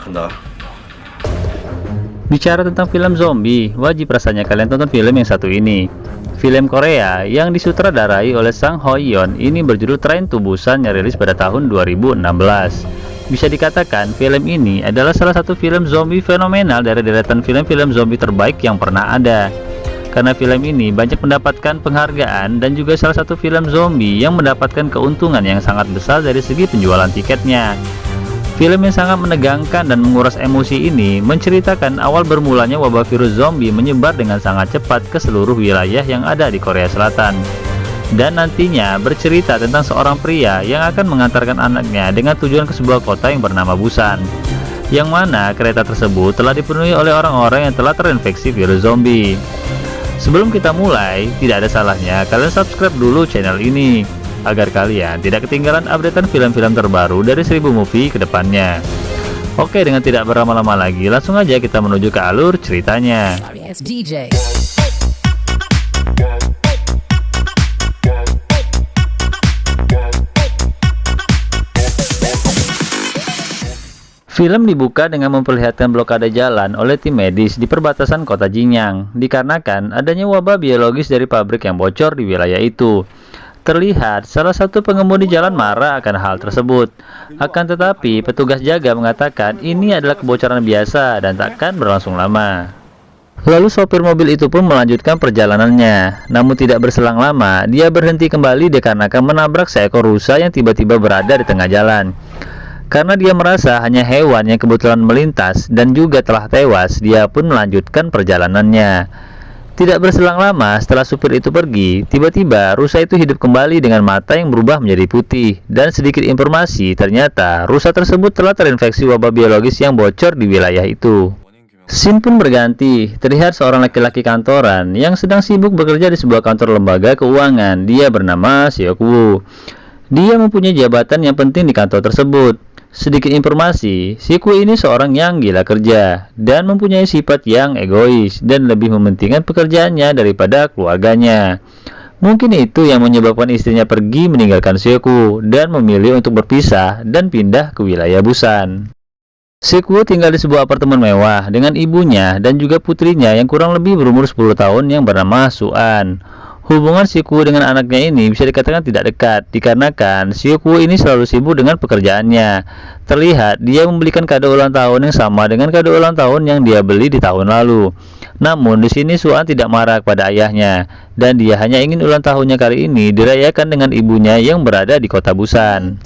간다. Bicara tentang film zombie, wajib rasanya kalian tonton film yang satu ini. Film Korea yang disutradarai oleh Sang Ho Yeon ini berjudul Train to Busan yang rilis pada tahun 2016. Bisa dikatakan film ini adalah salah satu film zombie fenomenal dari deretan film-film zombie terbaik yang pernah ada. Karena film ini banyak mendapatkan penghargaan dan juga salah satu film zombie yang mendapatkan keuntungan yang sangat besar dari segi penjualan tiketnya. Film yang sangat menegangkan dan menguras emosi ini menceritakan awal bermulanya wabah virus zombie menyebar dengan sangat cepat ke seluruh wilayah yang ada di Korea Selatan. Dan nantinya bercerita tentang seorang pria yang akan mengantarkan anaknya dengan tujuan ke sebuah kota yang bernama Busan, yang mana kereta tersebut telah dipenuhi oleh orang-orang yang telah terinfeksi virus zombie. Sebelum kita mulai, tidak ada salahnya kalian subscribe dulu channel ini agar kalian tidak ketinggalan updatean film-film terbaru dari 1000 Movie ke depannya. Oke, dengan tidak berlama-lama lagi, langsung aja kita menuju ke alur ceritanya. Film dibuka dengan memperlihatkan blokade jalan oleh tim medis di perbatasan kota Jinyang, dikarenakan adanya wabah biologis dari pabrik yang bocor di wilayah itu. Terlihat salah satu pengemudi jalan marah akan hal tersebut. Akan tetapi petugas jaga mengatakan ini adalah kebocoran biasa dan takkan berlangsung lama. Lalu sopir mobil itu pun melanjutkan perjalanannya. Namun tidak berselang lama, dia berhenti kembali dikarenakan menabrak seekor rusa yang tiba-tiba berada di tengah jalan. Karena dia merasa hanya hewan yang kebetulan melintas dan juga telah tewas, dia pun melanjutkan perjalanannya. Tidak berselang lama setelah supir itu pergi, tiba-tiba rusa itu hidup kembali dengan mata yang berubah menjadi putih. Dan sedikit informasi, ternyata rusa tersebut telah terinfeksi wabah biologis yang bocor di wilayah itu. Scene pun berganti, terlihat seorang laki-laki kantoran yang sedang sibuk bekerja di sebuah kantor lembaga keuangan. Dia bernama Seok Woo. Dia mempunyai jabatan yang penting di kantor tersebut. Sedikit informasi, Siku ini seorang yang gila kerja dan mempunyai sifat yang egois dan lebih mementingkan pekerjaannya daripada keluarganya. Mungkin itu yang menyebabkan istrinya pergi meninggalkan Siku dan memilih untuk berpisah dan pindah ke wilayah Busan. Siku tinggal di sebuah apartemen mewah dengan ibunya dan juga putrinya yang kurang lebih berumur 10 tahun yang bernama Suan. Hubungan Siku dengan anaknya ini bisa dikatakan tidak dekat, dikarenakan Siku ini selalu sibuk dengan pekerjaannya. Terlihat dia membelikan kado ulang tahun yang sama dengan kado ulang tahun yang dia beli di tahun lalu. Namun di sini Suan tidak marah kepada ayahnya, dan dia hanya ingin ulang tahunnya kali ini dirayakan dengan ibunya yang berada di kota Busan.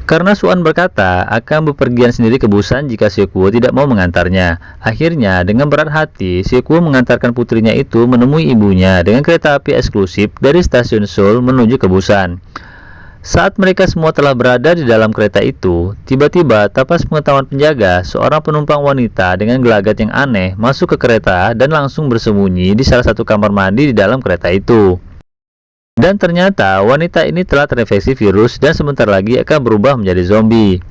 Karena Suan berkata akan bepergian sendiri ke Busan jika Siku tidak mau mengantarnya. Akhirnya dengan berat hati, Siku mengantarkan putrinya itu menemui ibunya dengan kereta api eksklusif dari stasiun Seoul menuju ke Busan. Saat mereka semua telah berada di dalam kereta itu, tiba-tiba tanpa pengetahuan penjaga, seorang penumpang wanita dengan gelagat yang aneh masuk ke kereta dan langsung bersembunyi di salah satu kamar mandi di dalam kereta itu. Dan ternyata wanita ini telah terinfeksi virus dan sebentar lagi akan berubah menjadi zombie.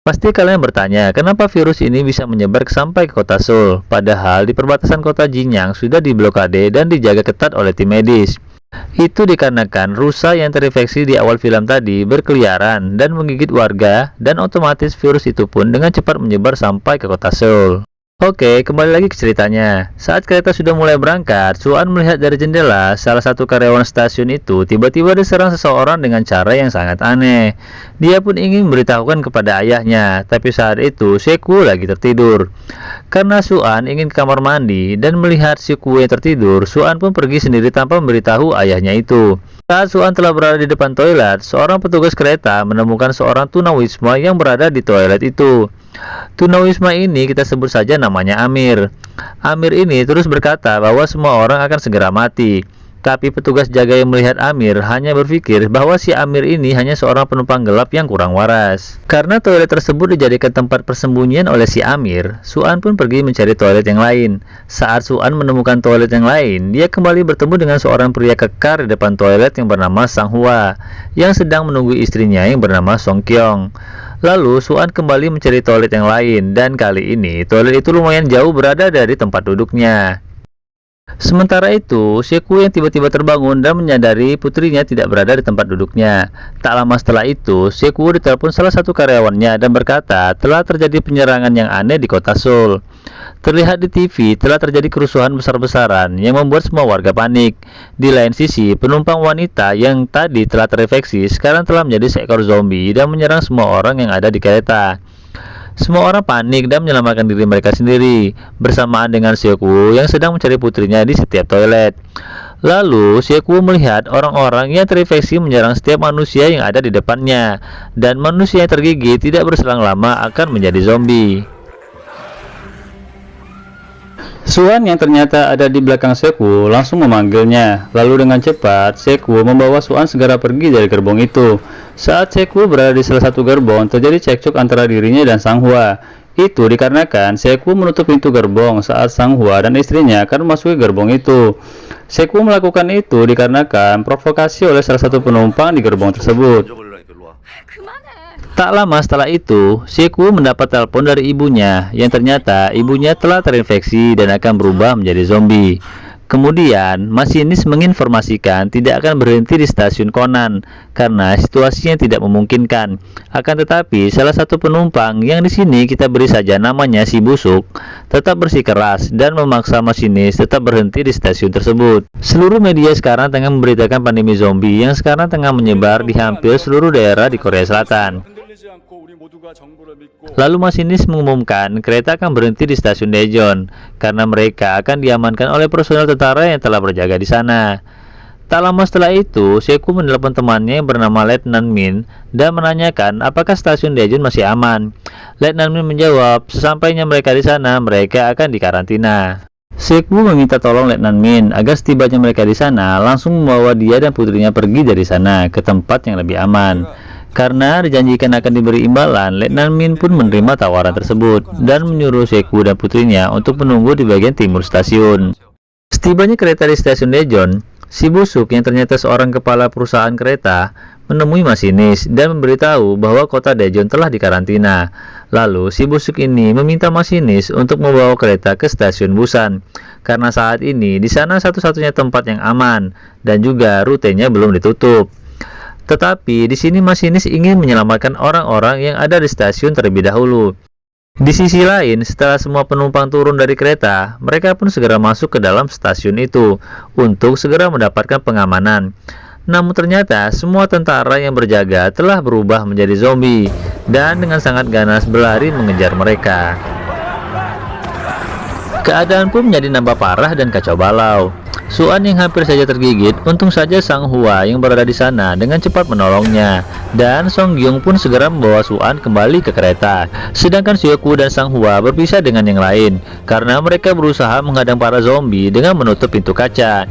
Pasti kalian bertanya, kenapa virus ini bisa menyebar sampai ke kota Seoul, padahal di perbatasan kota Jinyang sudah diblokade dan dijaga ketat oleh tim medis. Itu dikarenakan rusa yang terinfeksi di awal film tadi berkeliaran dan menggigit warga, dan otomatis virus itu pun dengan cepat menyebar sampai ke kota Seoul. Oke, kembali lagi ke ceritanya. Saat kereta sudah mulai berangkat, Suan melihat dari jendela salah satu karyawan stasiun itu tiba-tiba diserang seseorang dengan cara yang sangat aneh. Dia pun ingin memberitahukan kepada ayahnya, tapi saat itu Siku lagi tertidur. Karena Suan ingin ke kamar mandi dan melihat Siku yang tertidur, Suan pun pergi sendiri tanpa memberitahu ayahnya itu. Saat Suan telah berada di depan toilet, seorang petugas kereta menemukan seorang tunawisma yang berada di toilet itu. Tunawisma ini kita sebut saja namanya Amir. Amir ini terus berkata bahwa semua orang akan segera mati. Tapi petugas jaga yang melihat Amir hanya berpikir bahwa si Amir ini hanya seorang penumpang gelap yang kurang waras. Karena toilet tersebut dijadikan tempat persembunyian oleh si Amir, Suan pun pergi mencari toilet yang lain. Saat Suan menemukan toilet yang lain, dia kembali bertemu dengan seorang pria kekar di depan toilet yang bernama Sang Hua, yang sedang menunggu istrinya yang bernama Song Kyung. Lalu Suan kembali mencari toilet yang lain, dan kali ini toilet itu lumayan jauh berada dari tempat duduknya. Sementara itu, Seku yang tiba-tiba terbangun dan menyadari putrinya tidak berada di tempat duduknya. Tak lama setelah itu, Seku ditelepon salah satu karyawannya dan berkata telah terjadi penyerangan yang aneh di kota Seoul. Terlihat di TV telah terjadi kerusuhan besar-besaran yang membuat semua warga panik. Di lain sisi, penumpang wanita yang tadi telah terinfeksi sekarang telah menjadi seekor zombie dan menyerang semua orang yang ada di kereta. Semua orang panik dan menyelamatkan diri mereka sendiri, bersamaan dengan Seokwoo yang sedang mencari putrinya di setiap toilet. Lalu, Seokwoo melihat orang-orang yang terinfeksi menyerang setiap manusia yang ada di depannya, dan manusia yang tergigit tidak berselang lama akan menjadi zombie. Suan yang ternyata ada di belakang Seokwoo langsung memanggilnya. Lalu dengan cepat, Seokwoo membawa Suan segera pergi dari gerbong itu. Saat Seokwoo berada di salah satu gerbong, terjadi cekcok antara dirinya dan Sang Hwa. Itu dikarenakan Seokwoo menutup pintu gerbong saat Sang Hwa dan istrinya akan memasuki gerbong itu. Seokwoo melakukan itu dikarenakan provokasi oleh salah satu penumpang di gerbong tersebut. Tak lama setelah itu, Seokwoo mendapat telepon dari ibunya, yang ternyata ibunya telah terinfeksi dan akan berubah menjadi zombie. Kemudian, masinis menginformasikan tidak akan berhenti di stasiun Conan, karena situasinya tidak memungkinkan. Akan tetapi, salah satu penumpang yang di sini kita beri saja namanya si busuk, tetap bersikeras dan memaksa masinis tetap berhenti di stasiun tersebut. Seluruh media sekarang tengah memberitakan pandemi zombie yang sekarang tengah menyebar di hampir seluruh daerah di Korea Selatan. Lalu masinis mengumumkan kereta akan berhenti di stasiun Daejeon karena mereka akan diamankan oleh personel tentara yang telah berjaga di sana. Tak lama setelah itu, Seokwoo menelpon temannya yang bernama Letnan Min dan menanyakan apakah stasiun Daejeon masih aman. Letnan Min menjawab, sesampainya mereka di sana, mereka akan dikarantina. Seokwoo meminta tolong Letnan Min agar setibanya mereka di sana langsung membawa dia dan putrinya pergi dari sana ke tempat yang lebih aman. Karena dijanjikan akan diberi imbalan, Letnan Min pun menerima tawaran tersebut dan menyuruh Seokwoo dan putrinya untuk menunggu di bagian timur stasiun. Setibanya kereta di stasiun Daejeon, si busuk yang ternyata seorang kepala perusahaan kereta menemui masinis dan memberitahu bahwa kota Daejeon telah dikarantina. Lalu si busuk ini meminta masinis untuk membawa kereta ke stasiun Busan karena saat ini di sana satu-satunya tempat yang aman dan juga rutenya belum ditutup. Tetapi di sini masinis ingin menyelamatkan orang-orang yang ada di stasiun terlebih dahulu. Di sisi lain, setelah semua penumpang turun dari kereta, mereka pun segera masuk ke dalam stasiun itu untuk segera mendapatkan pengamanan. Namun ternyata semua tentara yang berjaga telah berubah menjadi zombie dan dengan sangat ganas berlari mengejar mereka. Keadaan pun menjadi nambah parah dan kacau balau. Suan yang hampir saja tergigit, untung saja Sang Hwa yang berada di sana dengan cepat menolongnya, dan Song Gyung pun segera membawa Suan kembali ke kereta. Sedangkan Seokwoo dan Sang Hwa berpisah dengan yang lain karena mereka berusaha menghadang para zombie dengan menutup pintu kaca.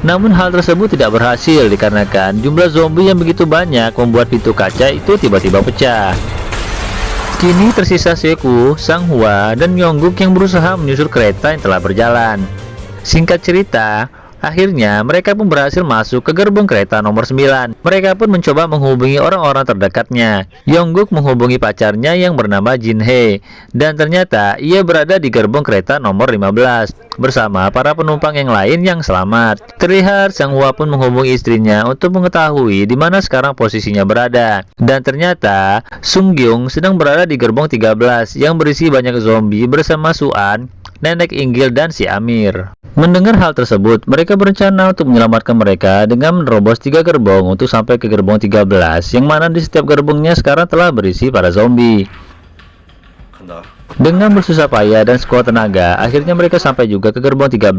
Namun hal tersebut tidak berhasil dikarenakan jumlah zombie yang begitu banyak membuat pintu kaca itu tiba-tiba pecah. Kini tersisa Seokwoo, Sang Hwa, dan Yongguk yang berusaha menyusul kereta yang telah berjalan. Singkat cerita, akhirnya mereka pun berhasil masuk ke gerbong kereta nomor 9. Mereka pun mencoba menghubungi orang-orang terdekatnya. Yongguk menghubungi pacarnya yang bernama Jin Hye, dan ternyata ia berada di gerbong kereta nomor 15 bersama para penumpang yang lain yang selamat. Terlihat Sang Hwa pun menghubungi istrinya untuk mengetahui di mana sekarang posisinya berada. Dan ternyata Sung Gyung sedang berada di gerbong 13 yang berisi banyak zombie bersama Suan, Nenek Inggil, dan si Amir. Mendengar hal tersebut, mereka berencana untuk menyelamatkan mereka dengan menerobos 3 gerbong untuk sampai ke gerbong 13, yang mana di setiap gerbongnya sekarang telah berisi para zombie. Dengan bersusah payah dan sekuat tenaga, akhirnya mereka sampai juga ke gerbong 13.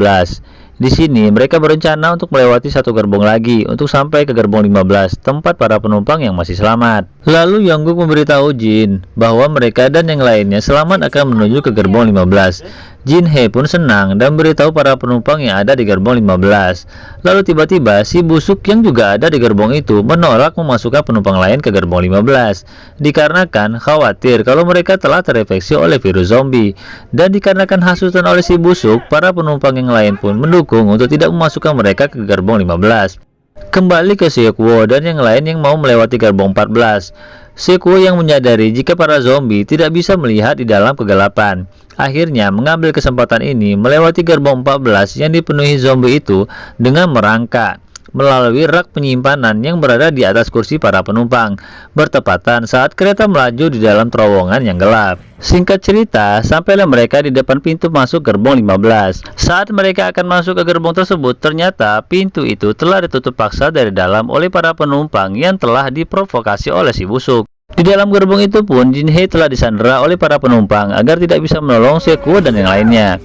Di sini, mereka berencana untuk melewati satu gerbong lagi untuk sampai ke gerbong 15, tempat para penumpang yang masih selamat. Lalu Yongguk memberitahu Jin bahwa mereka dan yang lainnya selamat akan menuju ke gerbong 15. Jin Hye pun senang dan beritahu para penumpang yang ada di gerbong 15. Lalu tiba-tiba si busuk yang juga ada di gerbong itu menolak memasukkan penumpang lain ke gerbong 15 dikarenakan khawatir kalau mereka telah terinfeksi oleh virus zombie. Dan dikarenakan hasutan oleh si busuk, para penumpang yang lain pun mendukung untuk tidak memasukkan mereka ke gerbong 15. Kembali ke Seokwoo dan yang lain yang mau melewati gerbong 14. Sekuo yang menyadari jika para zombie tidak bisa melihat di dalam kegelapan, akhirnya mengambil kesempatan ini melewati gerbong 14 yang dipenuhi zombie itu dengan merangkak melalui rak penyimpanan yang berada di atas kursi para penumpang, bertepatan saat kereta melaju di dalam terowongan yang gelap. Singkat cerita, sampailah mereka di depan pintu masuk gerbong 15. Saat mereka akan masuk ke gerbong tersebut, ternyata pintu itu telah ditutup paksa dari dalam oleh para penumpang yang telah diprovokasi oleh si busuk. Di dalam gerbong itu pun, Jinhee telah disandera oleh para penumpang agar tidak bisa menolong Sekuo dan yang lainnya.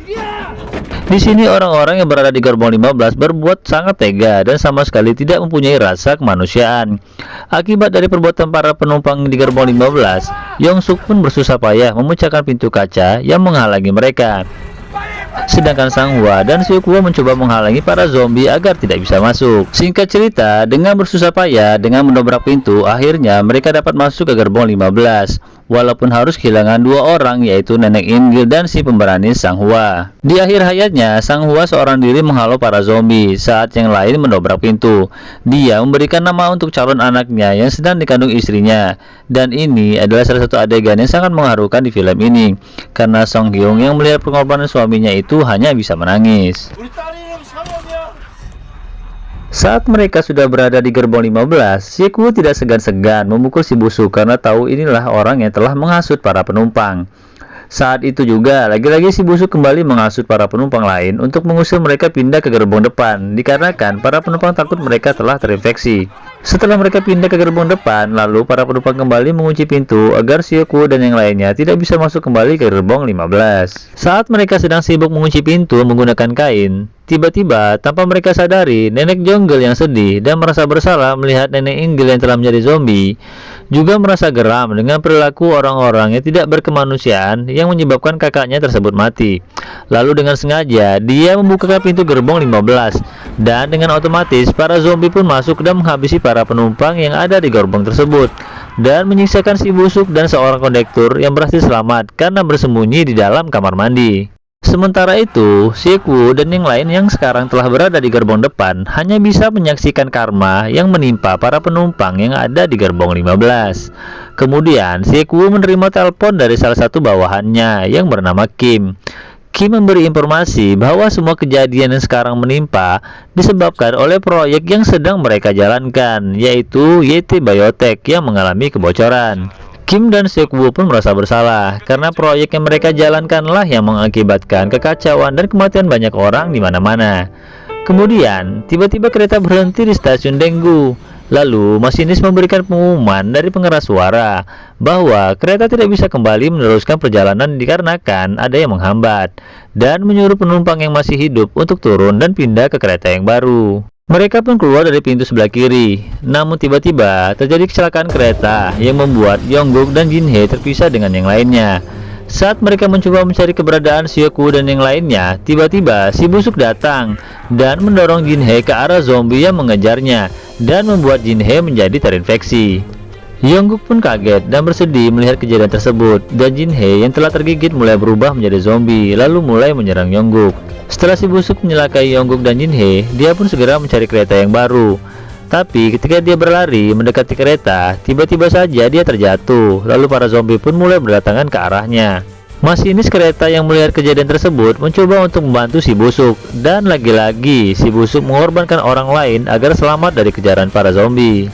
Di sini orang-orang yang berada di gerbong 15 berbuat sangat tega dan sama sekali tidak mempunyai rasa kemanusiaan. Akibat dari perbuatan para penumpang di gerbong 15, Yongsuk pun bersusah payah memecahkan pintu kaca yang menghalangi mereka. Sedangkan Sang Hwa dan Sekuo mencoba menghalangi para zombie agar tidak bisa masuk. Singkat cerita, dengan bersusah payah dengan mendobrak pintu, akhirnya mereka dapat masuk ke gerbong 15. Walaupun harus kehilangan dua orang, yaitu Nenek Ingil dan si pemberani Sang Hwa. Di akhir hayatnya, Sang Hwa seorang diri menghalau para zombie saat yang lain mendobrak pintu. Dia memberikan nama untuk calon anaknya yang sedang dikandung istrinya. Dan ini adalah salah satu adegan yang sangat mengharukan di film ini, karena Song Hyung yang melihat pengorbanan suaminya itu hanya bisa menangis. Saat mereka sudah berada di gerbong 15, Sekuo tidak segan-segan memukul si busuk karena tahu inilah orang yang telah menghasut para penumpang. Saat itu juga, lagi-lagi si busuk kembali menghasut para penumpang lain untuk mengusir mereka pindah ke gerbong depan, dikarenakan para penumpang takut mereka telah terinfeksi. Setelah mereka pindah ke gerbong depan, lalu para penumpang kembali mengunci pintu agar Sekuo dan yang lainnya tidak bisa masuk kembali ke gerbong 15. Saat mereka sedang sibuk mengunci pintu menggunakan kain, tiba-tiba tanpa mereka sadari, Nenek Jonggel yang sedih dan merasa bersalah melihat Nenek Inggil yang telah menjadi zombie, juga merasa geram dengan perilaku orang-orang yang tidak berkemanusiaan yang menyebabkan kakaknya tersebut mati. Lalu dengan sengaja, dia membuka pintu gerbong 15, dan dengan otomatis para zombie pun masuk dan menghabisi para penumpang yang ada di gerbong tersebut, dan menyiksakan si busuk dan seorang kondektur yang berhasil selamat karena bersembunyi di dalam kamar mandi. Sementara itu, Sekuo dan yang lain yang sekarang telah berada di gerbong depan hanya bisa menyaksikan karma yang menimpa para penumpang yang ada di gerbong 15. Kemudian, Sekuo menerima telepon dari salah satu bawahannya yang bernama Kim. Kim memberi informasi bahwa semua kejadian yang sekarang menimpa disebabkan oleh proyek yang sedang mereka jalankan, yaitu Yeti Biotech yang mengalami kebocoran. Kim dan Sekuo pun merasa bersalah karena proyek yang mereka jalankanlah yang mengakibatkan kekacauan dan kematian banyak orang di mana-mana. Kemudian, tiba-tiba kereta berhenti di stasiun Daegu. Lalu, masinis memberikan pengumuman dari pengeras suara bahwa kereta tidak bisa kembali meneruskan perjalanan dikarenakan ada yang menghambat, dan menyuruh penumpang yang masih hidup untuk turun dan pindah ke kereta yang baru. Mereka pun keluar dari pintu sebelah kiri. Namun tiba-tiba terjadi kecelakaan kereta yang membuat Yongguk dan Jinhee terpisah dengan yang lainnya. Saat mereka mencoba mencari keberadaan Sekuo dan yang lainnya, tiba-tiba si busuk datang dan mendorong Jinhee ke arah zombie yang mengejarnya dan membuat Jinhee menjadi terinfeksi. Yongguk pun kaget dan bersedih melihat kejadian tersebut, dan Jinhee yang telah tergigit mulai berubah menjadi zombie lalu mulai menyerang Yongguk. Setelah si busuk menyelakai Yongguk dan Jinhee, dia pun segera mencari kereta yang baru. Tapi ketika dia berlari mendekati kereta, tiba-tiba saja dia terjatuh. Lalu para zombie pun mulai berdatangan ke arahnya. Masinis kereta yang melihat kejadian tersebut mencoba untuk membantu si busuk, dan lagi-lagi si busuk mengorbankan orang lain agar selamat dari kejaran para zombie.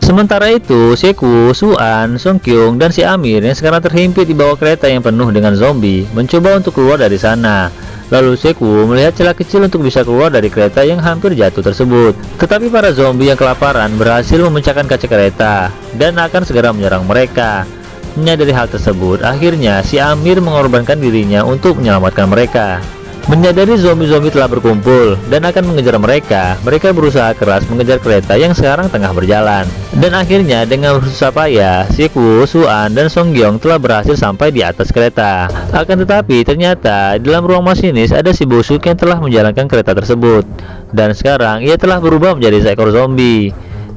Sementara itu, Sekuo, Suan, Song Kyung, dan si Amir yang sekarang terhimpit di bawah kereta yang penuh dengan zombie mencoba untuk keluar dari sana. Lalu Sekuo melihat celah kecil untuk bisa keluar dari kereta yang hampir jatuh tersebut. Tetapi para zombie yang kelaparan berhasil memecahkan kaca kereta dan akan segera menyerang mereka. Menyadari hal tersebut, akhirnya si Amir mengorbankan dirinya untuk menyelamatkan mereka. Menyadari zombie-zombie telah berkumpul dan akan mengejar mereka, mereka berusaha keras mengejar kereta yang sekarang tengah berjalan. Dan akhirnya dengan bersusah payah, Sekuo, Suan, dan Song Gyeong telah berhasil sampai di atas kereta. Akan tetapi ternyata di dalam ruang masinis ada si busuk yang telah menjalankan kereta tersebut. Dan sekarang ia telah berubah menjadi seekor zombie.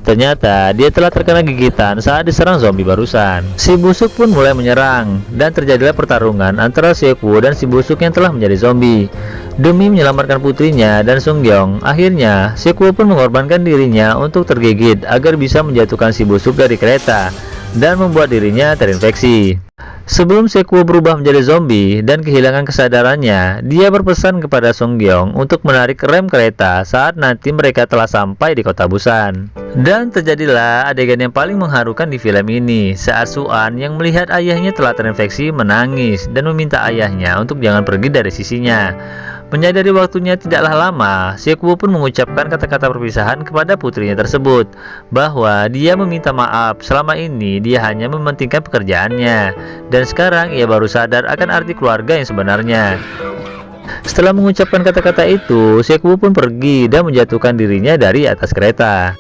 Ternyata dia telah terkena gigitan saat diserang zombie barusan. Si busuk pun mulai menyerang, dan terjadilah pertarungan antara Sekuo dan si busuk yang telah menjadi zombie. Demi menyelamatkan putrinya dan Song Gyeong, akhirnya Sekuo pun mengorbankan dirinya untuk tergigit agar bisa menjatuhkan si busuk dari kereta. dan membuat dirinya terinfeksi. Sebelum Sekuo berubah menjadi zombie dan kehilangan kesadarannya, dia berpesan kepada Songgyeong untuk menarik rem kereta saat nanti mereka telah sampai di kota Busan. Dan terjadilah adegan yang paling mengharukan di film ini, saat Suan yang melihat ayahnya telah terinfeksi menangis dan meminta ayahnya untuk jangan pergi dari sisinya. Menyadari waktunya tidaklah lama, Sekuo pun mengucapkan kata-kata perpisahan kepada putrinya tersebut, bahwa dia meminta maaf selama ini dia hanya mementingkan pekerjaannya, dan sekarang ia baru sadar akan arti keluarga yang sebenarnya. Setelah mengucapkan kata-kata itu, Sekuo pun pergi dan menjatuhkan dirinya dari atas kereta.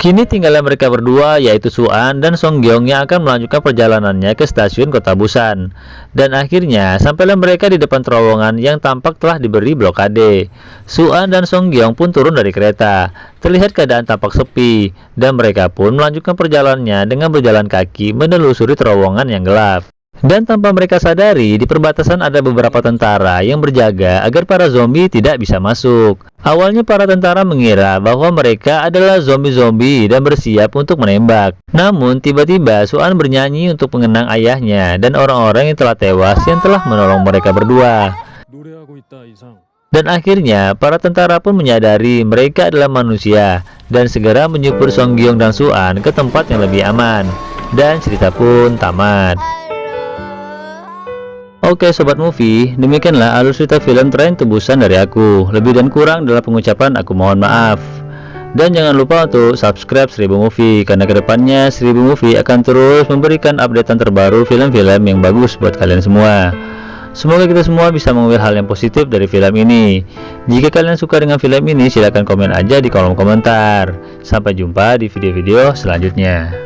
Kini tinggallah mereka berdua, yaitu Suan dan Songgyeong, yang akan melanjutkan perjalanannya ke stasiun kota Busan. Dan akhirnya sampailah mereka di depan terowongan yang tampak telah diberi blokade. Suan dan Songgyeong pun turun dari kereta. Terlihat keadaan tampak sepi, dan mereka pun melanjutkan perjalanannya dengan berjalan kaki menelusuri terowongan yang gelap. Dan tanpa mereka sadari, di perbatasan ada beberapa tentara yang berjaga agar para zombie tidak bisa masuk. Awalnya para tentara mengira bahwa mereka adalah zombie-zombie dan bersiap untuk menembak. Namun tiba-tiba Suan bernyanyi untuk mengenang ayahnya dan orang-orang yang telah tewas yang telah menolong mereka berdua. Dan akhirnya para tentara pun menyadari mereka adalah manusia dan segera menyupur Songgyeong dan Suan ke tempat yang lebih aman. Dan cerita pun tamat. Oke Sobat Movie, demikianlah alur cerita film Train to Busan dari aku. Lebih dan kurang dalam pengucapan aku mohon maaf. Dan jangan lupa untuk subscribe 1000 Movie, karena kedepannya 1000 Movie akan terus memberikan updatean terbaru film-film yang bagus buat kalian semua. Semoga kita semua bisa mengambil hal yang positif dari film ini. Jika kalian suka dengan film ini, silahkan komen aja di kolom komentar. Sampai jumpa di video-video selanjutnya.